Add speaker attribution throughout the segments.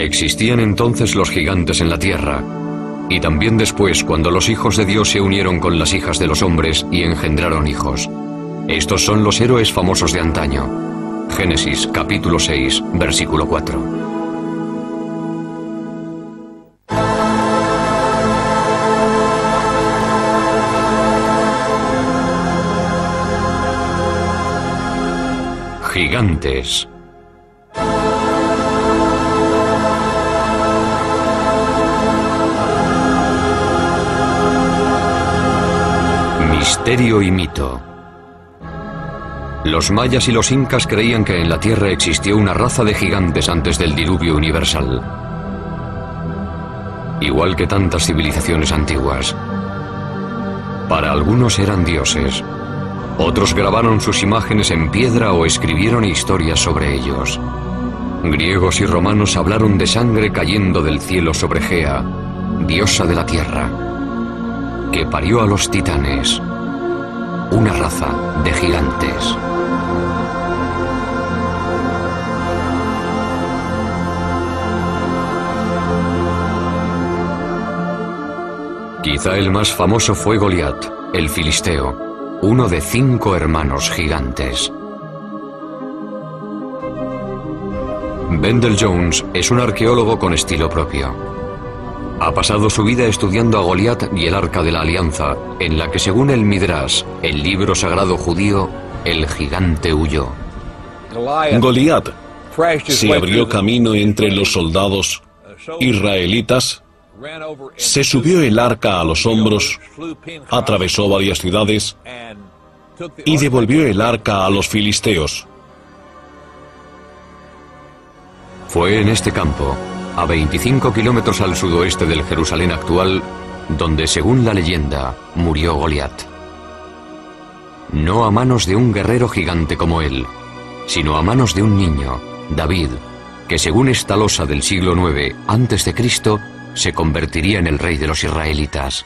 Speaker 1: Existían entonces los gigantes en la tierra, y también después cuando los hijos de Dios se unieron con las hijas de los hombres y engendraron hijos. Estos son los héroes famosos de antaño. Génesis capítulo 6, versículo 4. Gigantes. Misterio y mito. Los mayas y los incas creían que en la Tierra existió una raza de gigantes antes del diluvio universal. Igual que tantas civilizaciones antiguas. Para algunos eran dioses. Otros grabaron sus imágenes en piedra o escribieron historias sobre ellos. Griegos y romanos hablaron de sangre cayendo del cielo sobre Gea, diosa de la tierra, que parió a los titanes, una raza de gigantes. Quizá el más famoso fue Goliat, el filisteo, uno de 5 hermanos gigantes. Wendell Jones es un arqueólogo con estilo propio. Ha pasado su vida estudiando a Goliat y el Arca de la Alianza, en la que según el Midrash, el libro sagrado judío, el gigante huyó.
Speaker 2: Goliat se abrió camino entre los soldados israelitas, se subió el arca a los hombros, atravesó varias ciudades y devolvió el arca a los filisteos.
Speaker 1: Fue en este campo, a 25 kilómetros al sudoeste del Jerusalén actual, donde, según la leyenda, murió Goliat. No a manos de un guerrero gigante como él, sino a manos de un niño, David, que según esta losa del siglo IX a.C., se convertiría en el rey de los israelitas.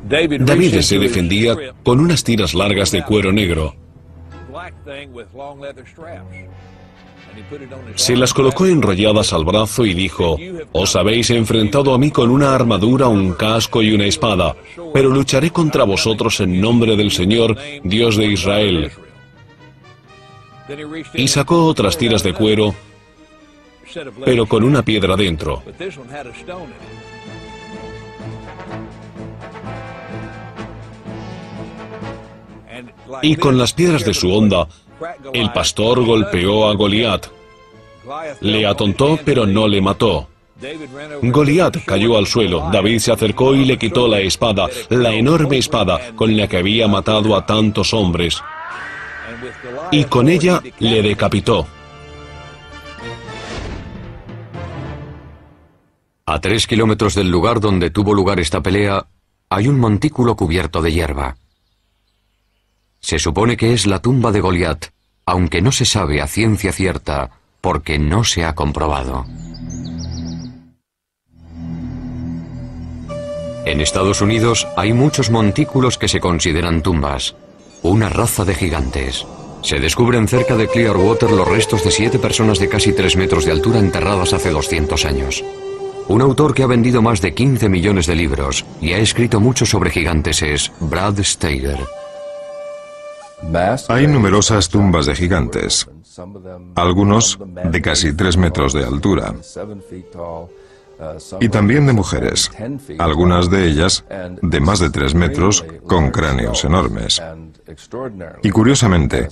Speaker 2: David se defendía con unas tiras largas de cuero negro. Se las colocó enrolladas al brazo y dijo: «Os habéis enfrentado a mí con una armadura, un casco y una espada, pero lucharé contra vosotros en nombre del Señor, Dios de Israel». Y sacó otras tiras de cuero, pero con una piedra dentro. Y con las piedras de su honda, el pastor golpeó a Goliat. Le atontó, pero no le mató. Goliat cayó al suelo. David se acercó y le quitó la espada, la enorme espada con la que había matado a tantos hombres. Y con ella le decapitó.
Speaker 1: A 3 kilómetros del lugar donde tuvo lugar esta pelea, hay un montículo cubierto de hierba. Se supone que es la tumba de Goliat, aunque no se sabe a ciencia cierta, porque no se ha comprobado. En Estados Unidos hay muchos montículos que se consideran tumbas, una raza de gigantes. Se descubren cerca de Clearwater los restos de 7 personas de casi 3 metros de altura enterradas hace 200 años. Un autor que ha vendido más de 15 millones de libros y ha escrito mucho sobre gigantes es Brad Steiger.
Speaker 3: Hay numerosas tumbas de gigantes, algunos de casi 3 metros de altura, y también de mujeres, algunas de ellas de más de 3 metros con cráneos enormes. Y curiosamente,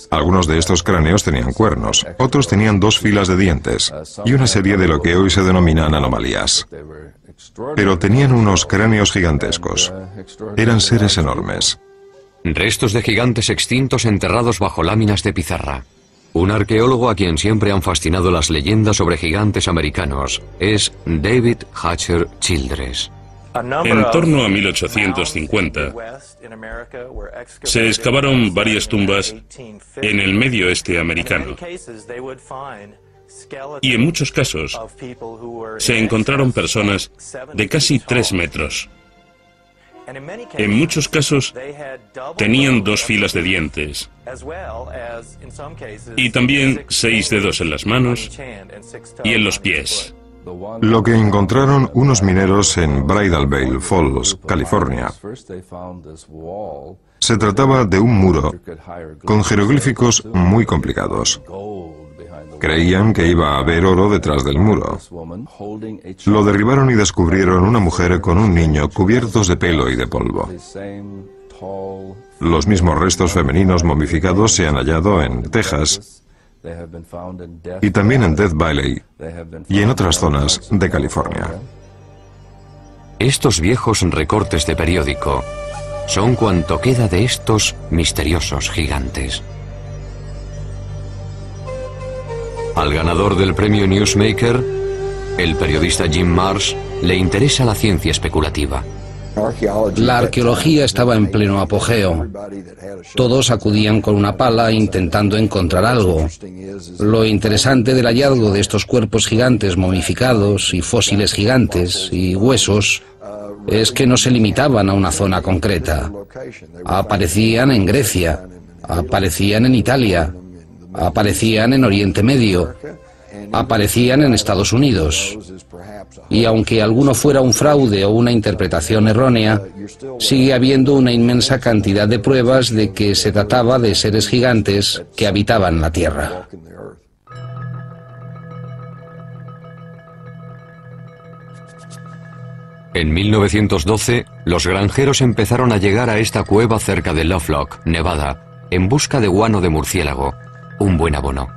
Speaker 3: algunos de estos cráneos tenían cuernos, otros tenían 2 filas de dientes y una serie de lo que hoy se denominan anomalías. Pero tenían unos cráneos gigantescos. Eran seres enormes.
Speaker 1: Restos de gigantes extintos enterrados bajo láminas de pizarra. Un arqueólogo a quien siempre han fascinado las leyendas sobre gigantes americanos es David Hatcher Childress.
Speaker 4: En torno a 1850, se excavaron varias tumbas en el medio oeste americano. Y en muchos casos, se encontraron personas de casi 3 metros. En muchos casos tenían 2 filas de dientes y también 6 dedos en las manos y en los pies.
Speaker 3: Lo que encontraron unos mineros en Bridal Veil Falls, California, se trataba de un muro con jeroglíficos muy complicados. Creían que iba a haber oro detrás del muro. Lo derribaron y descubrieron una mujer con un niño cubiertos de pelo y de polvo. Los mismos restos femeninos momificados se han hallado en Texas y también en Death Valley y en otras zonas de California.
Speaker 1: Estos viejos recortes de periódico son cuanto queda de estos misteriosos gigantes. Al ganador del premio Newsmaker, el periodista Jim Marsh, le interesa la ciencia especulativa.
Speaker 5: La arqueología estaba en pleno apogeo. Todos acudían con una pala intentando encontrar algo. Lo interesante del hallazgo de estos cuerpos gigantes momificados y fósiles gigantes y huesos es que no se limitaban a una zona concreta. Aparecían en Grecia, aparecían en Italia, aparecían en Oriente Medio, aparecían en Estados Unidos. Y aunque alguno fuera un fraude o una interpretación errónea, sigue habiendo una inmensa cantidad de pruebas de que se trataba de seres gigantes que habitaban la Tierra.
Speaker 1: En 1912, los granjeros empezaron a llegar a esta cueva cerca de Lovelock, Nevada, en busca de guano de murciélago, un buen abono.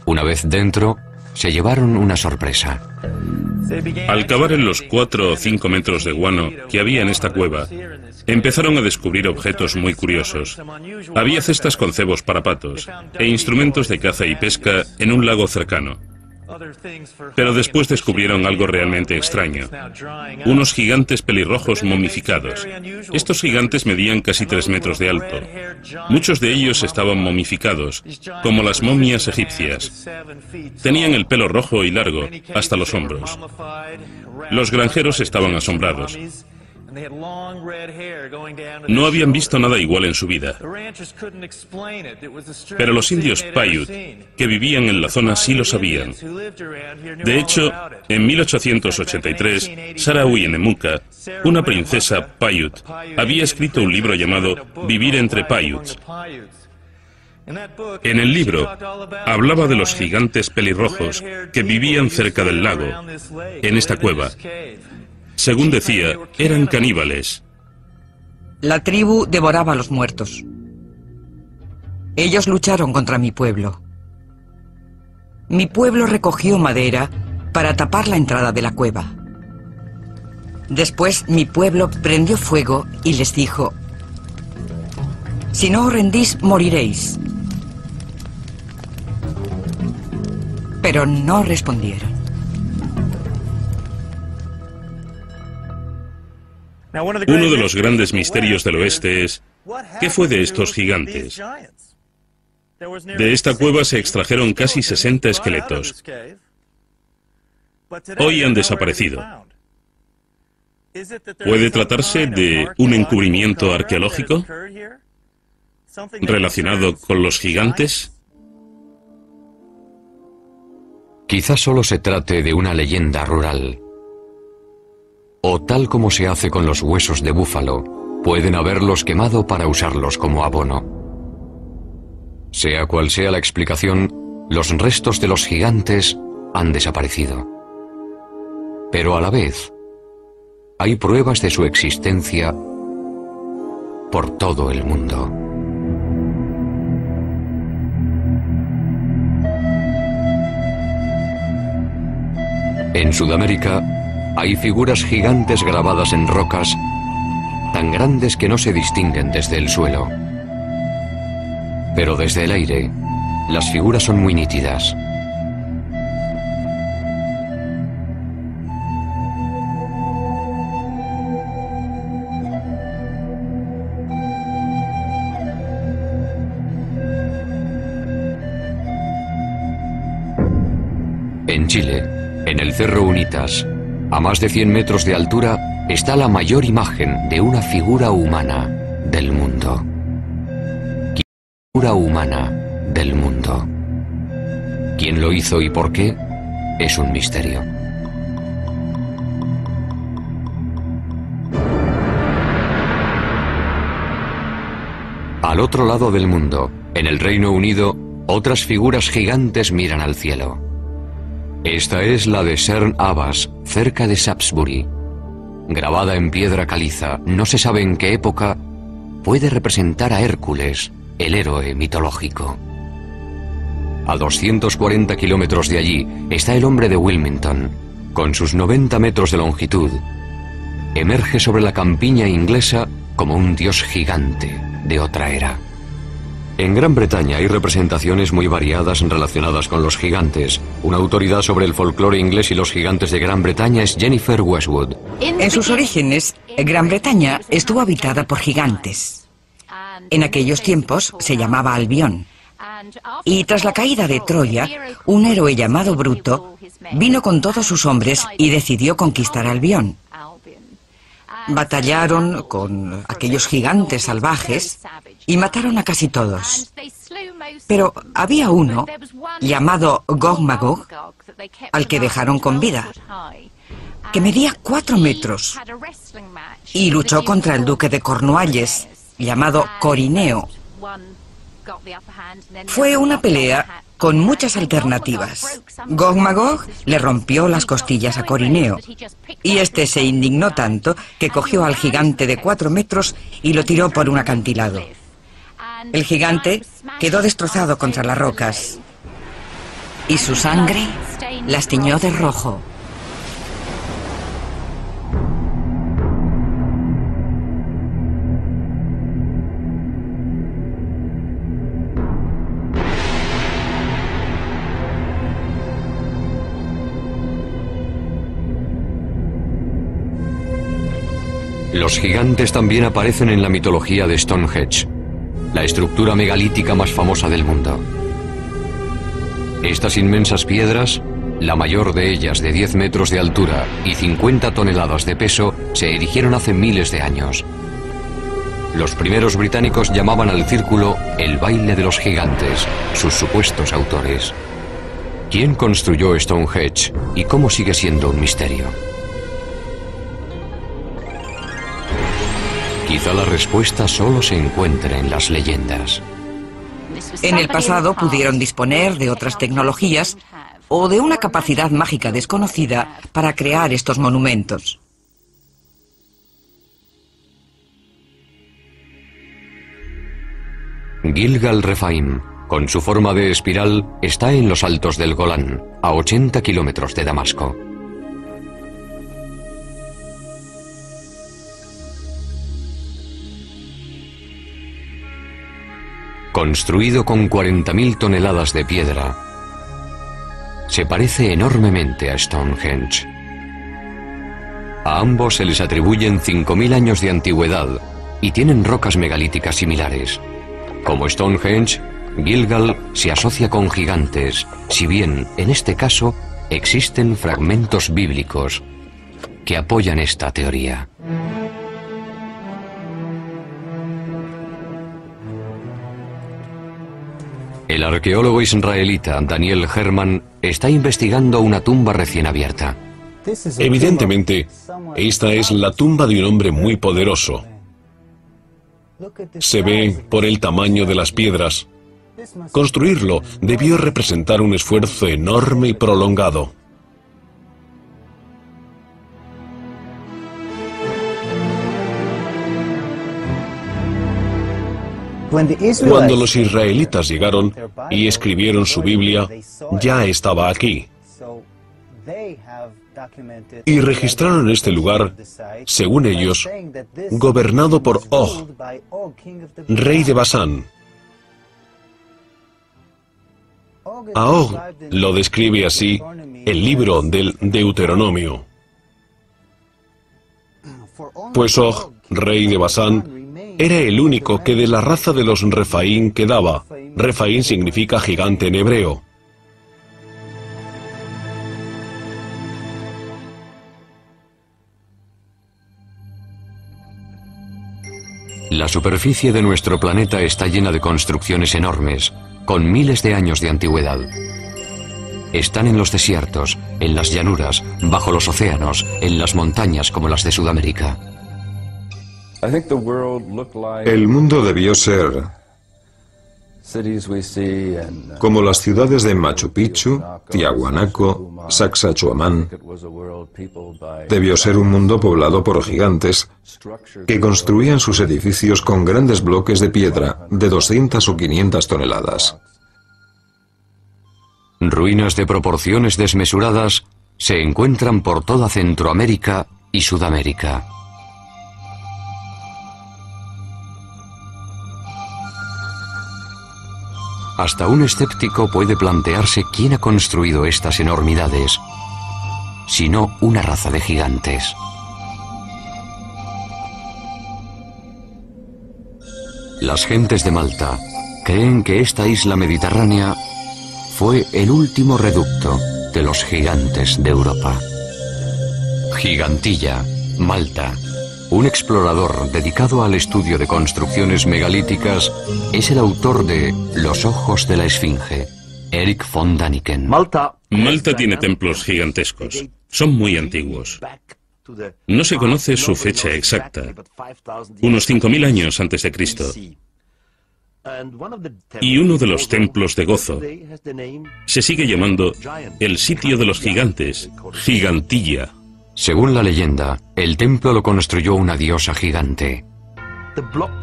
Speaker 1: Una vez dentro, se llevaron una sorpresa.
Speaker 4: Al cavar en los 4 o 5 metros de guano que había en esta cueva, empezaron a descubrir objetos muy curiosos. Había cestas con cebos para patos e instrumentos de caza y pesca en un lago cercano. Pero después descubrieron algo realmente extraño. Unos gigantes pelirrojos momificados. Estos gigantes medían casi 3 metros de alto. Muchos de ellos estaban momificados, como las momias egipcias. Tenían el pelo rojo y largo, hasta los hombros. Los granjeros estaban asombrados. No habían visto nada igual en su vida. Pero los indios Paiute, que vivían en la zona, sí lo sabían. De hecho, en 1883, Sarah Uyenemuka, una princesa Paiute, había escrito un libro llamado Vivir entre Paiutes. En el libro, hablaba de los gigantes pelirrojos que vivían cerca del lago, en esta cueva. Según decía, eran caníbales.
Speaker 6: La tribu devoraba a los muertos. Ellos lucharon contra mi pueblo. Mi pueblo recogió madera para tapar la entrada de la cueva. Después mi pueblo prendió fuego y les dijo: si no os rendís, moriréis. Pero no respondieron.
Speaker 4: Uno de los grandes misterios del oeste es, ¿qué fue de estos gigantes? De esta cueva se extrajeron casi 60 esqueletos. Hoy han desaparecido. ¿Puede tratarse de un encubrimiento arqueológico relacionado con los gigantes?
Speaker 1: Quizás solo se trate de una leyenda rural. O tal como se hace con los huesos de búfalo, pueden haberlos quemado para usarlos como abono. Sea cual sea la explicación, los restos de los gigantes han desaparecido. Pero a la vez, hay pruebas de su existencia por todo el mundo. En Sudamérica, hay figuras gigantes grabadas en rocas, tan grandes que no se distinguen desde el suelo. Pero desde el aire, las figuras son muy nítidas. En Chile, en el Cerro Unitas, a más de 100 metros de altura, está la mayor imagen de una figura humana del mundo. Figura humana del mundo. ¿Quién lo hizo y por qué? Es un misterio. Al otro lado del mundo, en el Reino Unido, otras figuras gigantes miran al cielo. Esta es la de Cerne Abbas, cerca de Shaftesbury. Grabada en piedra caliza, no se sabe en qué época, puede representar a Hércules, el héroe mitológico. A 240 kilómetros de allí está el hombre de Wilmington, con sus 90 metros de longitud. Emerge sobre la campiña inglesa como un dios gigante de otra era. En Gran Bretaña hay representaciones muy variadas relacionadas con los gigantes. Una autoridad sobre el folclore inglés y los gigantes de Gran Bretaña es Jennifer Westwood.
Speaker 6: En sus orígenes, Gran Bretaña estuvo habitada por gigantes. En aquellos tiempos se llamaba Albión. Y tras la caída de Troya, un héroe llamado Bruto vino con todos sus hombres y decidió conquistar Albión. Batallaron con aquellos gigantes salvajes y mataron a casi todos. Pero había uno, llamado Gog Magog, al que dejaron con vida, que medía 4 metros y luchó contra el duque de Cornualles, llamado Corineo. Fue una pelea con muchas alternativas. Gog Magog le rompió las costillas a Corineo, y este se indignó tanto que cogió al gigante de 4 metros y lo tiró por un acantilado. El gigante quedó destrozado contra las rocas, y su sangre las tiñó de rojo.
Speaker 1: Los gigantes también aparecen en la mitología de Stonehenge, la estructura megalítica más famosa del mundo. Estas inmensas piedras, la mayor de ellas de 10 metros de altura y 50 toneladas de peso, se erigieron hace miles de años. Los primeros británicos llamaban al círculo el baile de los gigantes, sus supuestos autores. ¿Quién construyó Stonehenge y cómo sigue siendo un misterio? Quizá la respuesta solo se encuentre en las leyendas.
Speaker 6: En el pasado pudieron disponer de otras tecnologías o de una capacidad mágica desconocida para crear estos monumentos.
Speaker 1: Gilgal Rephaim, con su forma de espiral, está en los altos del Golán, a 80 kilómetros de Damasco. Construido con 40.000 toneladas de piedra, se parece enormemente a Stonehenge. A ambos se les atribuyen 5.000 años de antigüedad y tienen rocas megalíticas similares. Como Stonehenge, Gilgal se asocia con gigantes, si bien, en este caso, existen fragmentos bíblicos que apoyan esta teoría. El arqueólogo israelita Daniel Herman está investigando una tumba recién abierta.
Speaker 2: Evidentemente, esta es la tumba de un hombre muy poderoso. Se ve por el tamaño de las piedras. Construirlo debió representar un esfuerzo enorme y prolongado. Cuando los israelitas llegaron y escribieron su Biblia, ya estaba aquí. Y registraron este lugar, según ellos, gobernado por Og, rey de Basán. A Og lo describe así el libro del Deuteronomio. Pues Og, rey de Basán, era el único que de la raza de los Rephaim quedaba. Rephaim significa gigante en hebreo.
Speaker 1: La superficie de nuestro planeta está llena de construcciones enormes, con miles de años de antigüedad. Están en los desiertos, en las llanuras, bajo los océanos, en las montañas como las de Sudamérica.
Speaker 3: El mundo debió ser como las ciudades de Machu Picchu, Tiahuanaco, Sacsayhuamán. Debió ser un mundo poblado por gigantes que construían sus edificios con grandes bloques de piedra de 200 o 500 toneladas.
Speaker 1: Ruinas de proporciones desmesuradas se encuentran por toda Centroamérica y Sudamérica. Hasta un escéptico puede plantearse quién ha construido estas enormidades, si no una raza de gigantes. Las gentes de Malta creen que esta isla mediterránea fue el último reducto de los gigantes de Europa. Gigantilla, Malta. Un explorador dedicado al estudio de construcciones megalíticas es el autor de Los ojos de la Esfinge, Eric von Daniken.
Speaker 4: Malta tiene templos gigantescos. Son muy antiguos. No se conoce su fecha exacta. Unos 5.000 años antes de Cristo. Y uno de los templos de Gozo se sigue llamando el sitio de los gigantes, Gigantilla.
Speaker 1: Según la leyenda, el templo lo construyó una diosa gigante.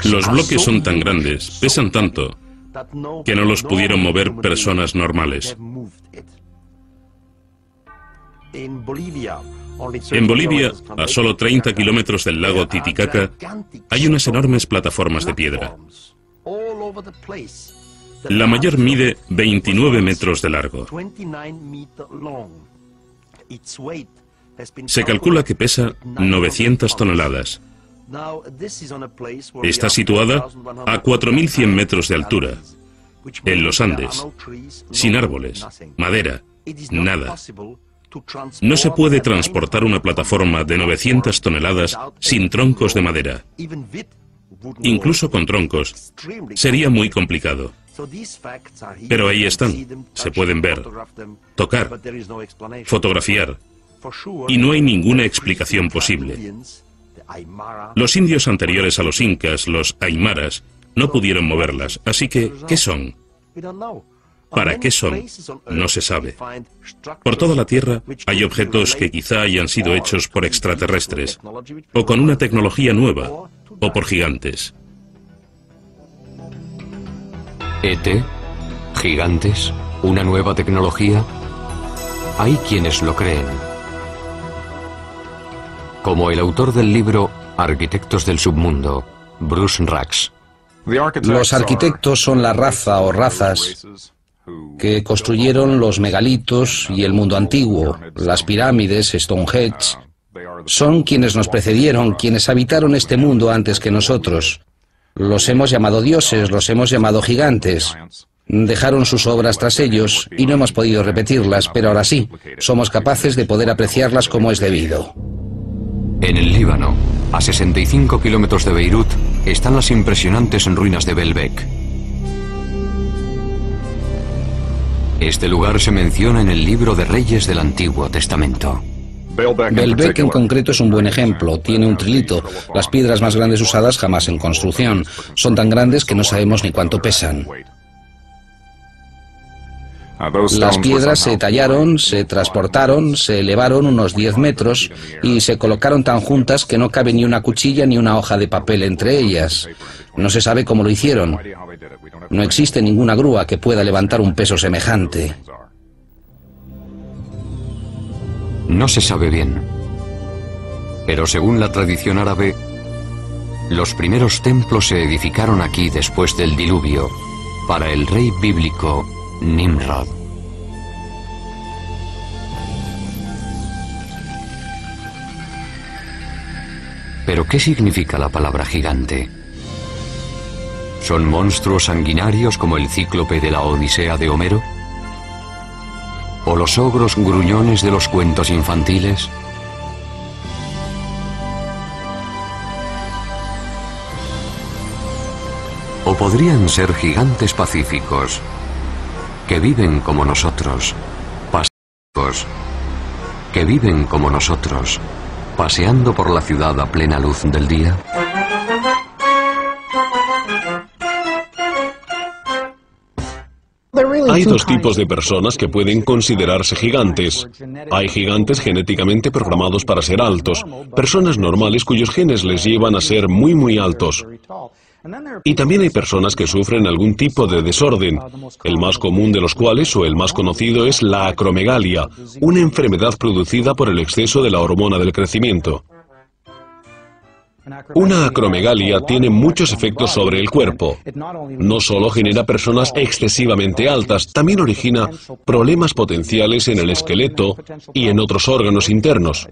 Speaker 4: Los bloques son tan grandes, pesan tanto, que no los pudieron mover personas normales. En Bolivia, a solo 30 kilómetros del lago Titicaca, hay unas enormes plataformas de piedra. La mayor mide 29 metros de largo. Se calcula que pesa 900 toneladas. Está situada a 4.100 metros de altura, en los Andes, sin árboles, madera, nada. No se puede transportar una plataforma de 900 toneladas sin troncos de madera. Incluso con troncos, sería muy complicado. Pero ahí están, se pueden ver, tocar, fotografiar. Y no hay ninguna explicación posible. Los indios anteriores a los incas, los aymaras, no pudieron moverlas. Así que, ¿qué son? ¿Para qué son? No se sabe. Por toda la Tierra hay objetos que quizá hayan sido hechos por extraterrestres, o con una tecnología nueva, o por gigantes.
Speaker 1: ¿ET? ¿Gigantes? ¿Una nueva tecnología? Hay quienes lo creen. Como el autor del libro Arquitectos del Submundo, Bruce Rax.
Speaker 5: Los arquitectos son la raza o razas que construyeron los megalitos y el mundo antiguo, las pirámides, Stonehenge. Son quienes nos precedieron, quienes habitaron este mundo antes que nosotros. Los hemos llamado dioses, los hemos llamado gigantes. Dejaron sus obras tras ellos y no hemos podido repetirlas, pero ahora sí, somos capaces de poder apreciarlas como es debido.
Speaker 1: En el Líbano, a 65 kilómetros de Beirut, están las impresionantes ruinas de Baalbek. Este lugar se menciona en el libro de Reyes del Antiguo Testamento.
Speaker 5: Baalbek en concreto es un buen ejemplo. Tiene un trilito, las piedras más grandes usadas jamás en construcción. Son tan grandes que no sabemos ni cuánto pesan. Las piedras se tallaron, se transportaron, se elevaron unos 10 metros y se colocaron tan juntas que no cabe ni una cuchilla ni una hoja de papel entre ellas. No se sabe cómo lo hicieron. No existe ninguna grúa que pueda levantar un peso semejante.
Speaker 1: No se sabe bien. Pero según la tradición árabe, los primeros templos se edificaron aquí después del diluvio, para el rey bíblico Nimrod. ¿Pero qué significa la palabra gigante? ¿Son monstruos sanguinarios como el cíclope de la Odisea de Homero? ¿O los ogros gruñones de los cuentos infantiles? podrían ser gigantes pacíficos, que viven como nosotros, pacíficos, que viven como nosotros, paseando por la ciudad a plena luz del día?
Speaker 2: Hay dos tipos de personas que pueden considerarse gigantes. Hay gigantes genéticamente programados para ser altos, personas normales cuyos genes les llevan a ser muy altos. Y también hay personas que sufren algún tipo de desorden, el más común de los cuales, o el más conocido, es la acromegalia, una enfermedad producida por el exceso de la hormona del crecimiento. Una acromegalia tiene muchos efectos sobre el cuerpo. No solo genera personas excesivamente altas, también origina problemas potenciales en el esqueleto y en otros órganos internos.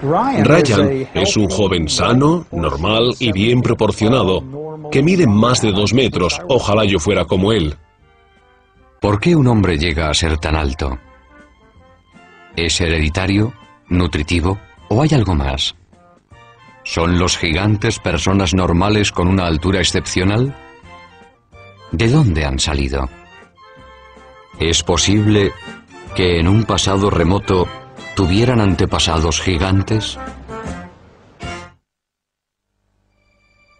Speaker 2: Ryan es un joven sano, normal y bien proporcionado, que mide más de 2 metros. Ojalá yo fuera como él.
Speaker 1: ¿Por qué un hombre llega a ser tan alto? ¿Es hereditario, nutritivo o hay algo más? ¿Son los gigantes personas normales con una altura excepcional? ¿De dónde han salido? ¿Es posible que en un pasado remoto tuvieran antepasados gigantes?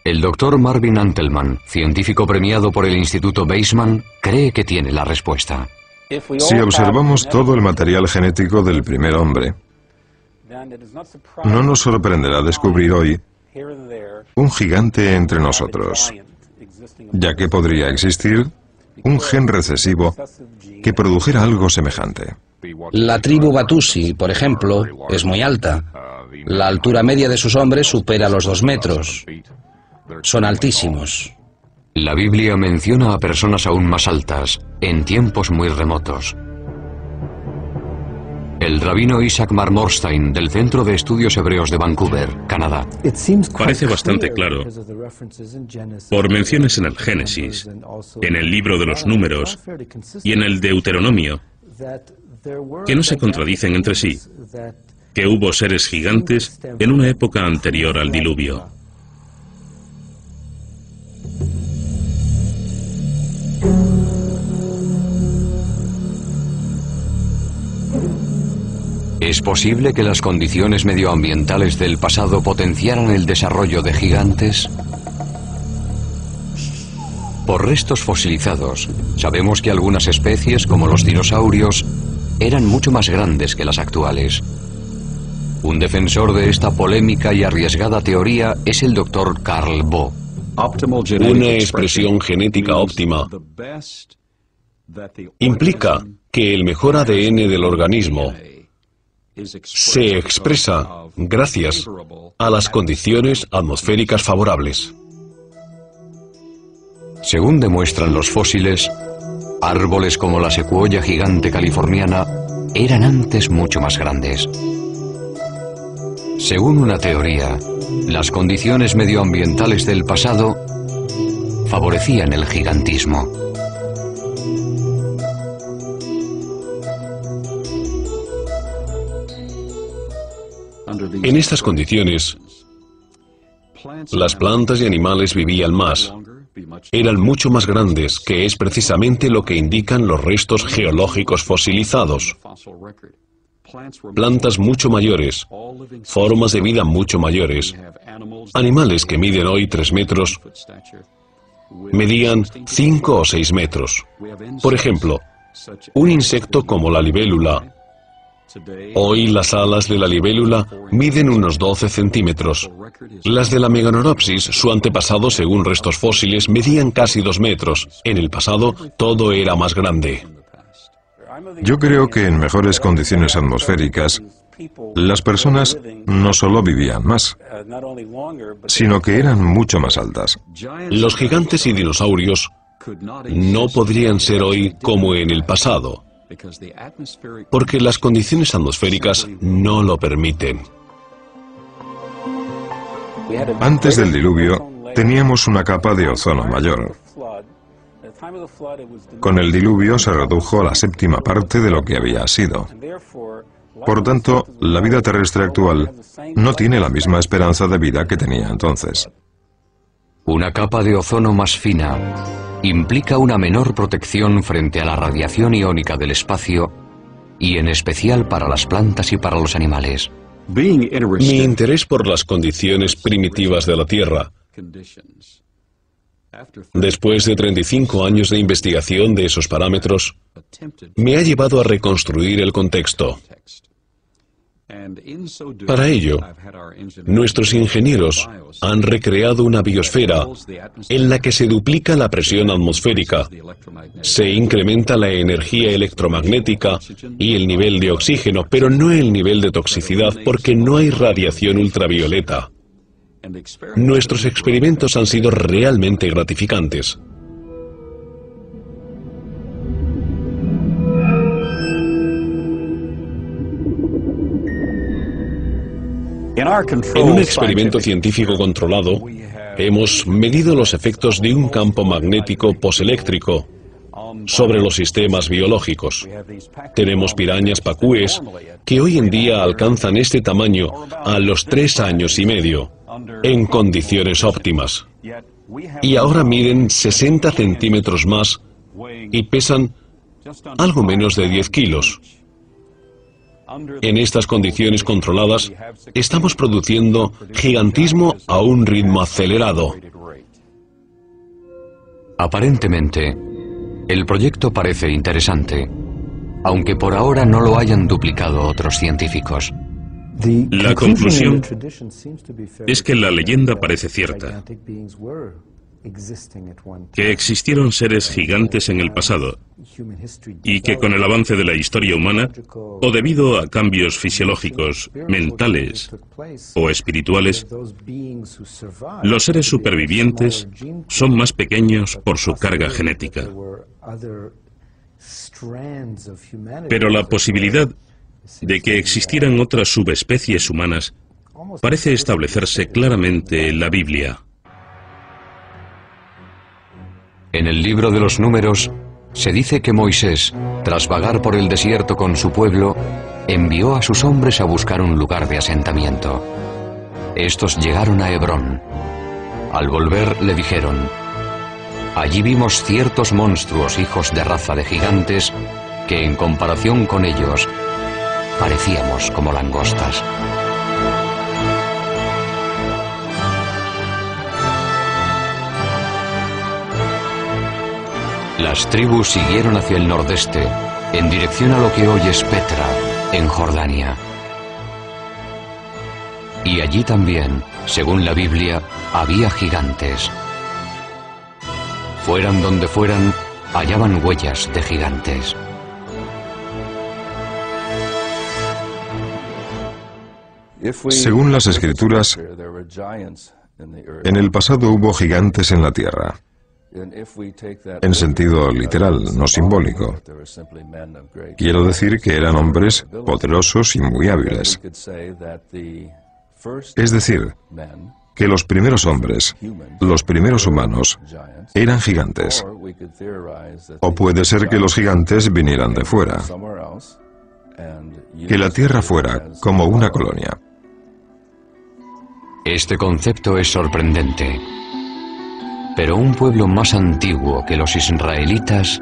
Speaker 1: El doctor Marvin Antelman, científico premiado por el Instituto Weizmann, cree que tiene la respuesta.
Speaker 3: Si observamos todo el material genético del primer hombre, no nos sorprenderá descubrir hoy un gigante entre nosotros, ya que podría existir un gen recesivo que produjera algo semejante.
Speaker 5: La tribu Batusi, por ejemplo, es muy alta. La altura media de sus hombres supera los 2 metros. Son altísimos.
Speaker 1: La Biblia menciona a personas aún más altas, en tiempos muy remotos. El rabino Isaac Marmorstein, del Centro de Estudios Hebreos de Vancouver, Canadá.
Speaker 4: Parece bastante claro, por menciones en el Génesis, en el libro de los Números y en el Deuteronomio, que no se contradicen entre sí, que hubo seres gigantes en una época anterior al diluvio.
Speaker 1: ¿Es posible que las condiciones medioambientales del pasado potenciaran el desarrollo de gigantes? Por restos fosilizados, sabemos que algunas especies, como los dinosaurios, eran mucho más grandes que las actuales. Un defensor de esta polémica y arriesgada teoría es el Dr. Carl Bo.
Speaker 2: Una expresión genética óptima implica que el mejor ADN del organismo se expresa gracias a las condiciones atmosféricas favorables.
Speaker 1: Según demuestran los fósiles, árboles como la secuoya gigante californiana eran antes mucho más grandes. Según una teoría, las condiciones medioambientales del pasado favorecían el gigantismo.
Speaker 2: En estas condiciones, las plantas y animales vivían más. Eran mucho más grandes, que es precisamente lo que indican los restos geológicos fosilizados. Plantas mucho mayores, formas de vida mucho mayores. Animales que miden hoy 3 metros, medían 5 o 6 metros. Por ejemplo, un insecto como la libélula. Hoy las alas de la libélula miden unos 12 centímetros. Las de la Meganeropsis, su antepasado según restos fósiles, medían casi 2 metros. En el pasado todo era más grande.
Speaker 3: Yo creo que en mejores condiciones atmosféricas, las personas no solo vivían más, sino que eran mucho más altas.
Speaker 2: Los gigantes y dinosaurios no podrían ser hoy como en el pasado, porque las condiciones atmosféricas no lo permiten.
Speaker 3: Antes del diluvio, teníamos una capa de ozono mayor. Con el diluvio se redujo a la séptima parte de lo que había sido. Por tanto, la vida terrestre actual no tiene la misma esperanza de vida que tenía entonces.
Speaker 1: Una capa de ozono más fina implica una menor protección frente a la radiación iónica del espacio y en especial para las plantas y para los animales.
Speaker 2: Mi interés por las condiciones primitivas de la Tierra, después de 35 años de investigación de esos parámetros, me ha llevado a reconstruir el contexto. Para ello, nuestros ingenieros han recreado una biosfera en la que se duplica la presión atmosférica, se incrementa la energía electromagnética y el nivel de oxígeno, pero no el nivel de toxicidad porque no hay radiación ultravioleta. Nuestros experimentos han sido realmente gratificantes. En un experimento científico controlado, hemos medido los efectos de un campo magnético poseléctrico sobre los sistemas biológicos. Tenemos pirañas pacúes que hoy en día alcanzan este tamaño a los 3 años y medio, en condiciones óptimas. Y ahora miden 60 centímetros más y pesan algo menos de 10 kilos. En estas condiciones controladas, estamos produciendo gigantismo a un ritmo acelerado.
Speaker 1: Aparentemente, el proyecto parece interesante, aunque por ahora no lo hayan duplicado otros científicos.
Speaker 4: La conclusión es que la leyenda parece cierta, que existieron seres gigantes en el pasado y que con el avance de la historia humana, o debido a cambios fisiológicos, mentales o espirituales, los seres supervivientes son más pequeños por su carga genética. Pero la posibilidad de que existieran otras subespecies humanas parece establecerse claramente en la Biblia.
Speaker 1: En el libro de los Números se dice que Moisés, tras vagar por el desierto con su pueblo, envió a sus hombres a buscar un lugar de asentamiento. Estos llegaron a Hebrón. Al volver le dijeron: allí vimos ciertos monstruos hijos de raza de gigantes que en comparación con ellos parecíamos como langostas. Las tribus siguieron hacia el nordeste, en dirección a lo que hoy es Petra, en Jordania. Y allí también, según la Biblia, había gigantes. Fueran donde fueran, hallaban huellas de gigantes.
Speaker 3: Según las Escrituras, en el pasado hubo gigantes en la tierra. En sentido literal, no simbólico. Quiero decir que eran hombres poderosos y muy hábiles. Es decir, que los primeros hombres, los primeros humanos, eran gigantes. O puede ser que los gigantes vinieran de fuera. Que la tierra fuera como una colonia.
Speaker 1: Este concepto es sorprendente. Pero un pueblo más antiguo que los israelitas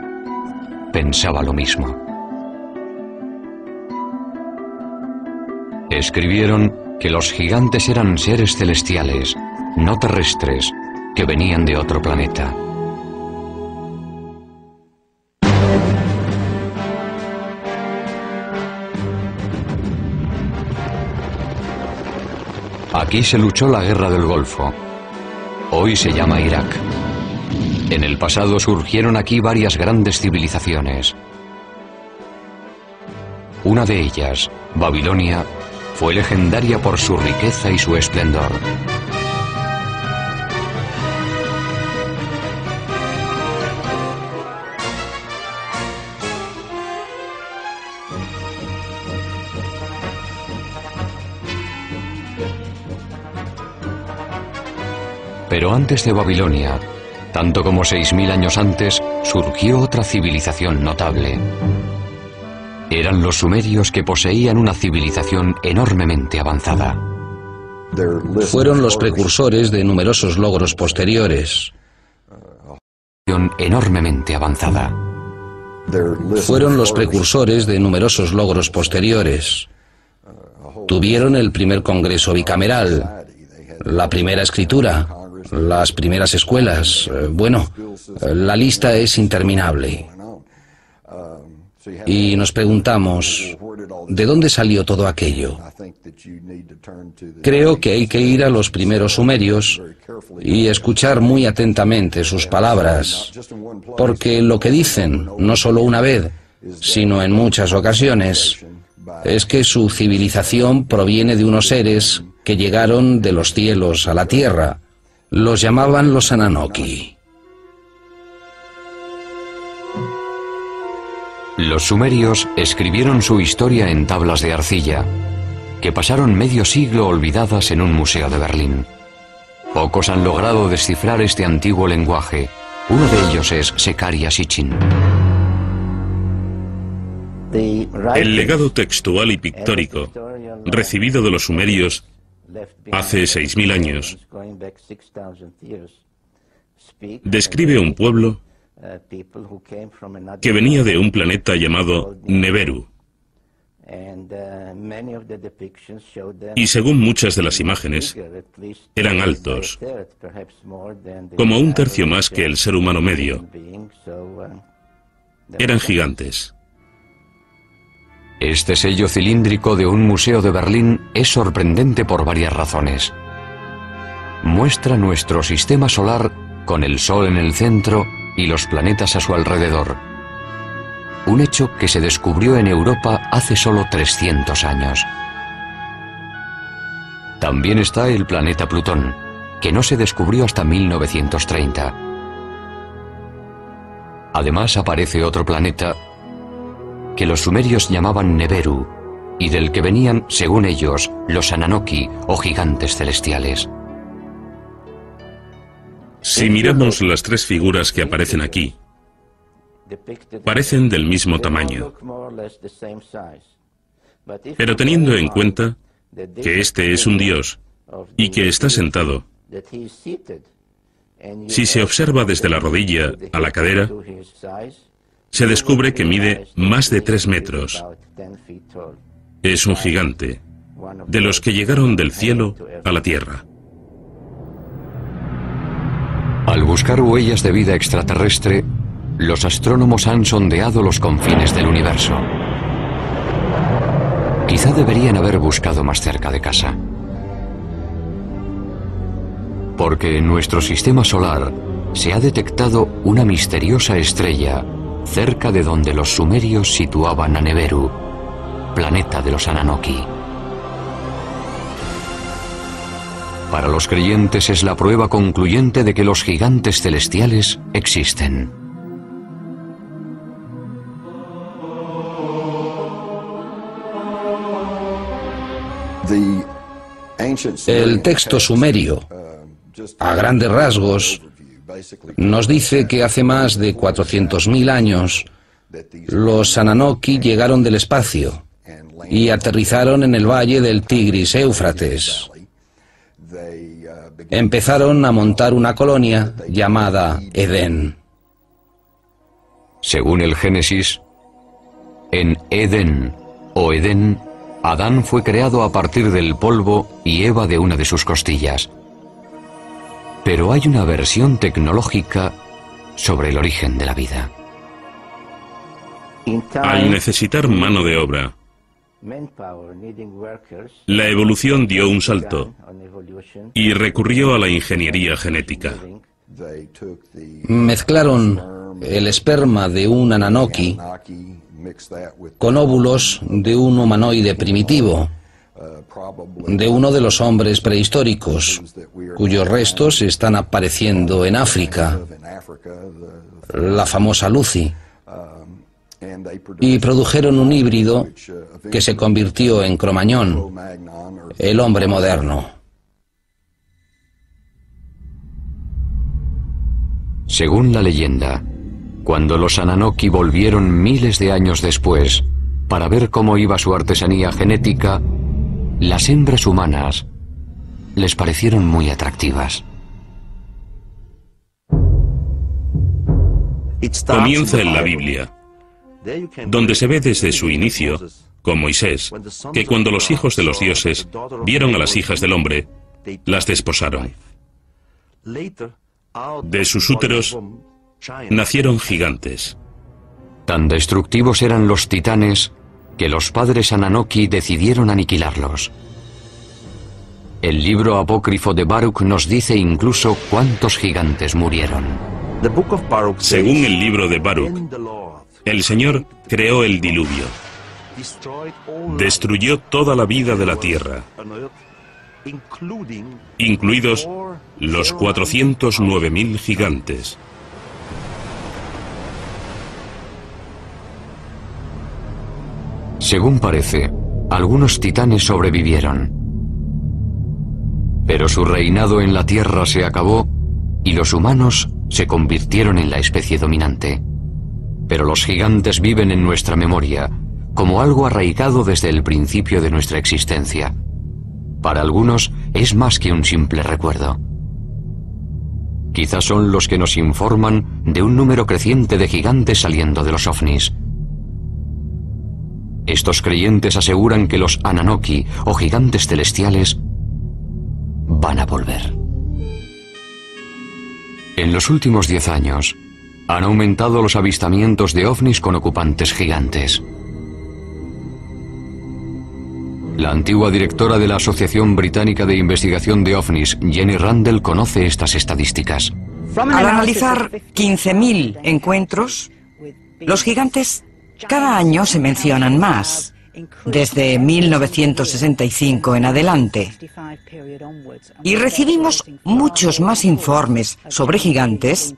Speaker 1: pensaba lo mismo. Escribieron que los gigantes eran seres celestiales, no terrestres, que venían de otro planeta. Aquí se luchó la Guerra del Golfo. Hoy se llama Irak. En el pasado surgieron aquí varias grandes civilizaciones. Una de ellas, Babilonia, fue legendaria por su riqueza y su esplendor. Pero antes de Babilonia, tanto como 6000 años antes, surgió otra civilización notable. Eran los sumerios, que poseían una civilización enormemente avanzada.
Speaker 5: Fueron los precursores de numerosos logros posteriores.
Speaker 1: Enormemente avanzada.
Speaker 5: Fueron los precursores de numerosos logros posteriores. Tuvieron el primer congreso bicameral, la primera escritura, las primeras escuelas. Bueno, la lista es interminable. Y nos preguntamos, ¿de dónde salió todo aquello? Creo que hay que ir a los primeros sumerios y escuchar muy atentamente sus palabras, porque lo que dicen, no solo una vez, sino en muchas ocasiones, es que su civilización proviene de unos seres que llegaron de los cielos a la tierra. Los llamaban los Ananoki.
Speaker 1: Los sumerios escribieron su historia en tablas de arcilla, que pasaron medio siglo olvidadas en un museo de Berlín. Pocos han logrado descifrar este antiguo lenguaje. Uno de ellos es Zecharia Sitchin.
Speaker 4: El legado textual y pictórico recibido de los sumerios hace 6.000 años describe un pueblo que venía de un planeta llamado Neberu. Y según muchas de las imágenes, eran altos, como un tercio más que el ser humano medio. Eran gigantes.
Speaker 1: Este sello cilíndrico de un museo de Berlín es sorprendente por varias razones. Muestra nuestro sistema solar con el Sol en el centro y los planetas a su alrededor. Un hecho que se descubrió en Europa hace solo 300 años. También está el planeta Plutón, que no se descubrió hasta 1930. Además aparece otro planeta que los sumerios llamaban Neberu, y del que venían, según ellos, los Ananoki o gigantes celestiales.
Speaker 4: Si miramos las tres figuras que aparecen aquí, parecen del mismo tamaño. Pero teniendo en cuenta que este es un dios y que está sentado, si se observa desde la rodilla a la cadera, se descubre que mide más de 3 metros. Es un gigante, de los que llegaron del cielo a la tierra.
Speaker 1: Al buscar huellas de vida extraterrestre, los astrónomos han sondeado los confines del universo. Quizá deberían haber buscado más cerca de casa. Porque en nuestro sistema solar se ha detectado una misteriosa estrella cerca de donde los sumerios situaban a Neberu, planeta de los Ananoki. Para los creyentes es la prueba concluyente de que los gigantes celestiales existen.
Speaker 5: El texto sumerio, a grandes rasgos, nos dice que hace más de 400.000 años los Ananoki llegaron del espacio y aterrizaron en el valle del Tigris-Éufrates. Empezaron a montar una colonia llamada Edén.
Speaker 1: Según el Génesis, en Edén o Edén, Adán fue creado a partir del polvo y Eva de una de sus costillas. Pero hay una versión tecnológica sobre el origen de la vida.
Speaker 4: Al necesitar mano de obra, la evolución dio un salto y recurrió a la ingeniería genética.
Speaker 5: Mezclaron el esperma de un Ananoki con óvulos de un humanoide primitivo, de uno de los hombres prehistóricos, cuyos restos están apareciendo en África, la famosa Lucy, y produjeron un híbrido que se convirtió en Cromañón, el hombre moderno.
Speaker 1: Según la leyenda, Cuando los Ananoki volvieron miles de años después para ver cómo iba su artesanía genética, las hembras humanas les parecieron muy atractivas.
Speaker 4: Comienza en la Biblia, donde se ve desde su inicio, con Moisés, que cuando los hijos de los dioses vieron a las hijas del hombre, las desposaron. De sus úteros nacieron gigantes.
Speaker 1: Tan destructivos eran los titanes que los padres Ananoki decidieron aniquilarlos. El libro apócrifo de Baruch nos dice incluso cuántos gigantes murieron.
Speaker 4: Según el libro de Baruch, el Señor creó el diluvio. Destruyó toda la vida de la tierra, incluidos los 409.000 gigantes.
Speaker 1: Según parece, algunos titanes sobrevivieron. Pero su reinado en la Tierra se acabó y los humanos se convirtieron en la especie dominante. Pero los gigantes viven en nuestra memoria, como algo arraigado desde el principio de nuestra existencia. Para algunos es más que un simple recuerdo. Quizás son los que nos informan de un número creciente de gigantes saliendo de los ovnis. Estos creyentes aseguran que los Ananoki, o gigantes celestiales, van a volver. En los últimos 10 años, han aumentado los avistamientos de ovnis con ocupantes gigantes. La antigua directora de la Asociación Británica de Investigación de OVNIs, Jenny Randall, conoce estas estadísticas.
Speaker 6: Al analizar 15.000 encuentros, los gigantes cada año se mencionan más, desde 1965 en adelante. Y recibimos muchos más informes sobre gigantes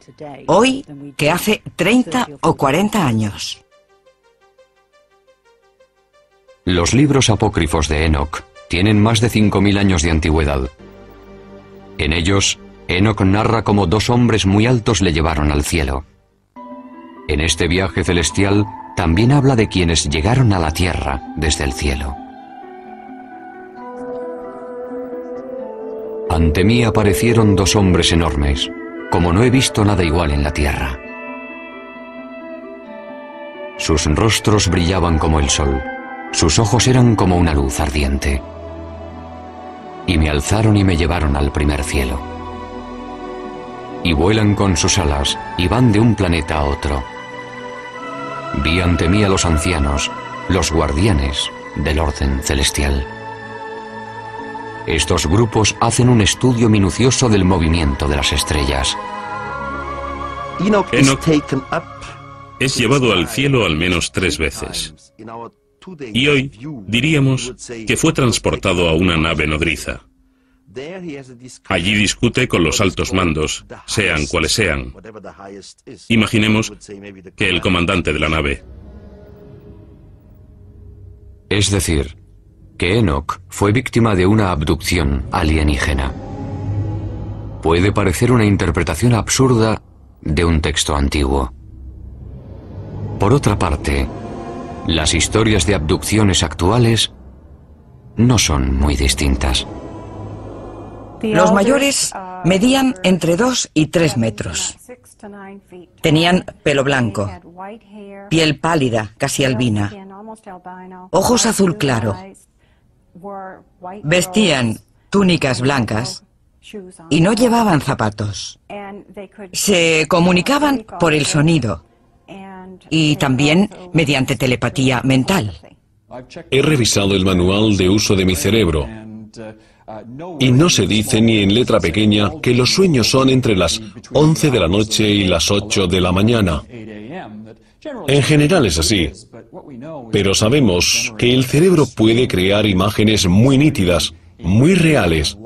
Speaker 6: hoy que hace 30 o 40 años.
Speaker 1: Los libros apócrifos de Enoch tienen más de 5.000 años de antigüedad. En ellos, Enoch narra cómo 2 hombres muy altos le llevaron al cielo. En este viaje celestial, también habla de quienes llegaron a la tierra desde el cielo. Ante mí aparecieron 2 hombres enormes, como no he visto nada igual en la tierra. Sus rostros brillaban como el sol, sus ojos eran como una luz ardiente. Y me alzaron y me llevaron al primer cielo. Y vuelan con sus alas y van de un planeta a otro. Vi ante mí a los ancianos, los guardianes del orden celestial. Estos grupos hacen un estudio minucioso del movimiento de las estrellas.
Speaker 4: Enoch es llevado al cielo al menos 3 veces. Y hoy diríamos que fue transportado a una nave nodriza. Allí discute con los altos mandos, sean cuales sean. Imaginemos que el comandante de la nave.
Speaker 1: Es decir, que Enoch fue víctima de una abducción alienígena. Puede parecer una interpretación absurda de un texto antiguo. Por otra parte, las historias de abducciones actuales no son muy distintas.
Speaker 6: Los mayores medían entre 2 y 3 metros. Tenían pelo blanco, piel pálida, casi albina, ojos azul claro. Vestían túnicas blancas y no llevaban zapatos. Se comunicaban por el sonido y también mediante telepatía mental.
Speaker 2: He revisado el manual de uso de mi cerebro y no se dice ni en letra pequeña que los sueños son entre las 11 de la noche y las 8 de la mañana. En general es así, pero sabemos que el cerebro puede crear imágenes muy nítidas, muy reales,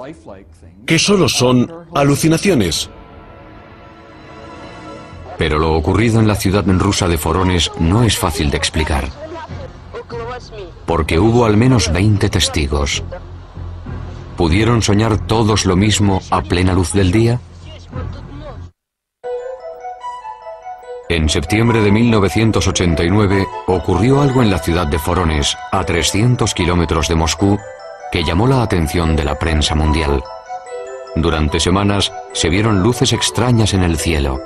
Speaker 2: que solo son alucinaciones.
Speaker 1: Pero lo ocurrido en la ciudad rusa de Forones no es fácil de explicar, porque hubo al menos 20 testigos. ¿Pudieron soñar todos lo mismo a plena luz del día? En septiembre de 1989 ocurrió algo en la ciudad de Forones, a 300 kilómetros de Moscú, que llamó la atención de la prensa mundial. Durante semanas se vieron luces extrañas en el cielo,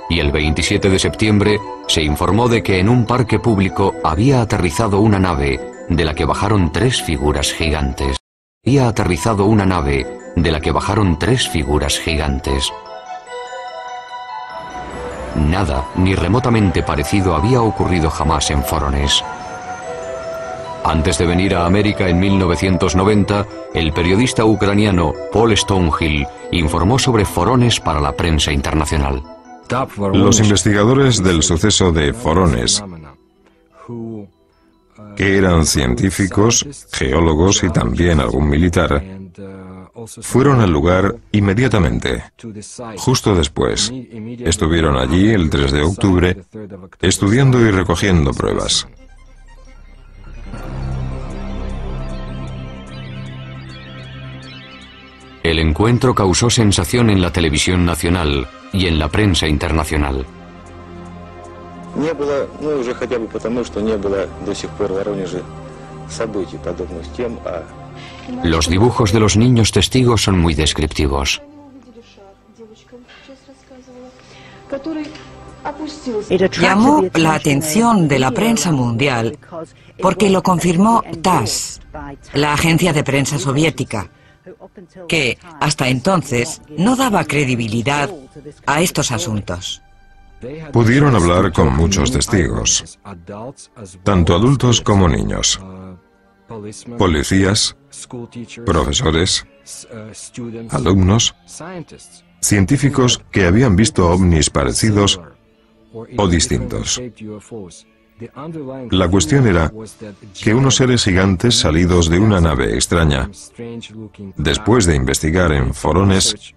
Speaker 1: y el 27 de septiembre se informó de que en un parque público había aterrizado una nave de la que bajaron 3 figuras gigantes. Había aterrizado una nave de la que bajaron 3 figuras gigantes. Nada, ni remotamente parecido, había ocurrido jamás en Forones. Antes de venir a América en 1990, el periodista ucraniano Paul Stonehill informó sobre Forones para la prensa internacional.
Speaker 3: Los investigadores del suceso de Forones, que eran científicos, geólogos y también algún militar, fueron al lugar inmediatamente. Justo después, estuvieron allí el 3 de octubre estudiando y recogiendo pruebas.
Speaker 1: El encuentro causó sensación en la televisión nacional y en la prensa internacional.
Speaker 7: Не было, ну уже хотя бы потому, что не было до сих пор в Воронеже событий, подобных тем,
Speaker 1: Los dibujos de los niños testigos son muy descriptivos.
Speaker 6: Llamó la atención de la prensa mundial porque lo confirmó TASS, la agencia de prensa soviética, que hasta entonces no daba credibilidad a estos asuntos.
Speaker 3: Pudieron hablar con muchos testigos, tanto adultos como niños, policías, profesores, alumnos, científicos que habían visto ovnis parecidos o distintos. La cuestión era que unos seres gigantes salidos de una nave extraña, después de investigar en Forones,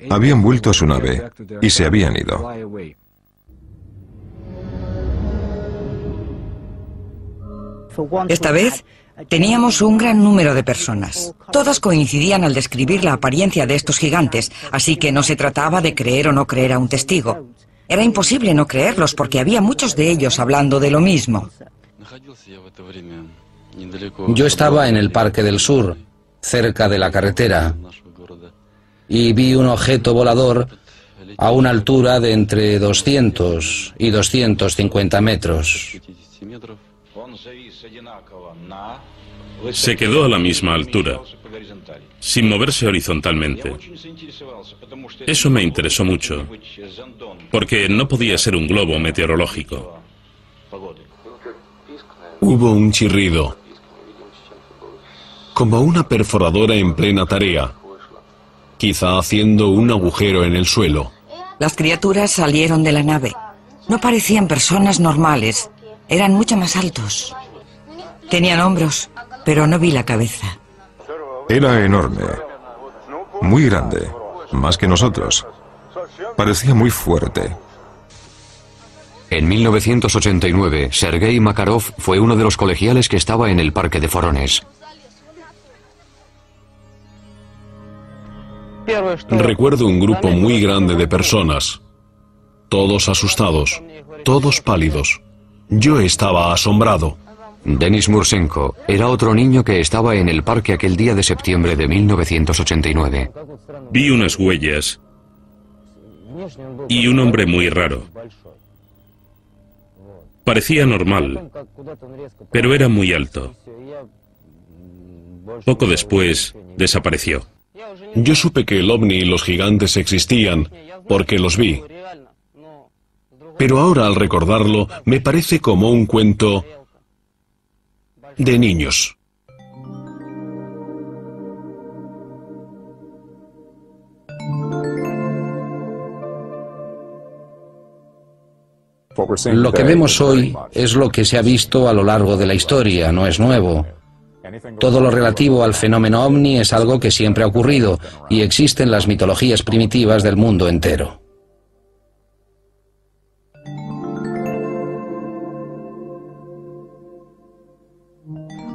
Speaker 3: habían vuelto a su nave y se habían ido.
Speaker 6: Esta vez teníamos un gran número de personas. Todas coincidían al describir la apariencia de estos gigantes, así que no se trataba de creer o no creer a un testigo. Era imposible no creerlos porque había muchos de ellos hablando de lo mismo.
Speaker 5: Yo estaba en el Parque del Sur, cerca de la carretera, y vi un objeto volador a una altura de entre 200 y 250 metros.
Speaker 4: Se quedó a la misma altura, sin moverse horizontalmente. Eso me interesó mucho, porque no podía ser un globo meteorológico.
Speaker 2: Hubo un chirrido, como una perforadora en plena tarea, quizá haciendo un agujero en el suelo.
Speaker 6: Las criaturas salieron de la nave. No parecían personas normales, eran mucho más altos. Tenían hombros, pero no vi la cabeza.
Speaker 3: Era enorme, muy grande, más que nosotros. Parecía muy fuerte.
Speaker 1: En 1989, Sergei Makarov fue uno de los colegiales que estaba en el parque de Forones.
Speaker 2: Recuerdo un grupo muy grande de personas, todos asustados, todos pálidos. Yo estaba asombrado.
Speaker 1: Denis Mursenko era otro niño que estaba en el parque aquel día de septiembre de 1989.
Speaker 4: Vi unas huellas y un hombre muy raro. Parecía normal, pero era muy alto. Poco después, desapareció.
Speaker 2: Yo supe que el ovni y los gigantes existían, porque los vi. Pero ahora, al recordarlo, me parece como un cuento de niños.
Speaker 5: Lo que vemos hoy es lo que se ha visto a lo largo de la historia, no es nuevo. Todo lo relativo al fenómeno ovni es algo que siempre ha ocurrido y existe en las mitologías primitivas del mundo entero.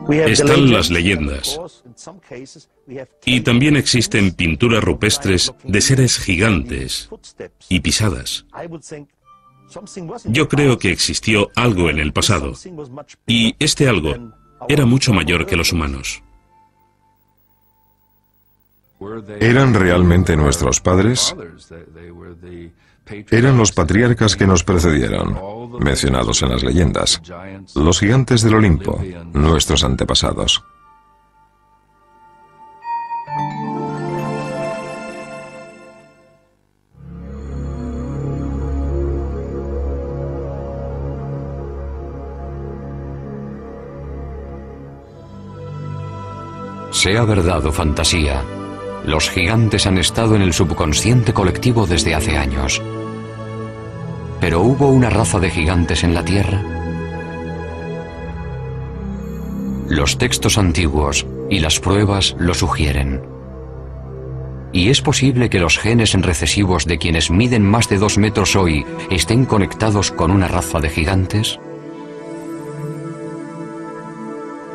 Speaker 4: Están las leyendas. Y también existen pinturas rupestres de seres gigantes y pisadas. Yo creo que existió algo en el pasado, y este algo era mucho mayor que los humanos.
Speaker 3: ¿Eran realmente nuestros padres? Eran los patriarcas que nos precedieron, mencionados en las leyendas, los gigantes del Olimpo, nuestros antepasados.
Speaker 1: Sea verdad o fantasía, los gigantes han estado en el subconsciente colectivo desde hace años. ¿Pero hubo una raza de gigantes en la Tierra? Los textos antiguos y las pruebas lo sugieren. ¿Y es posible que los genes recesivos de quienes miden más de 2 metros hoy estén conectados con una raza de gigantes?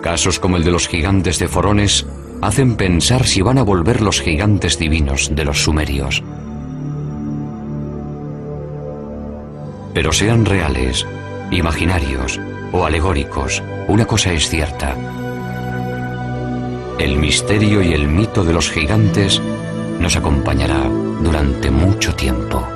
Speaker 1: Casos como el de los gigantes de Forones hacen pensar si van a volver los gigantes divinos de los sumerios. Pero sean reales, imaginarios o alegóricos, una cosa es cierta. El misterio y el mito de los gigantes nos acompañará durante mucho tiempo.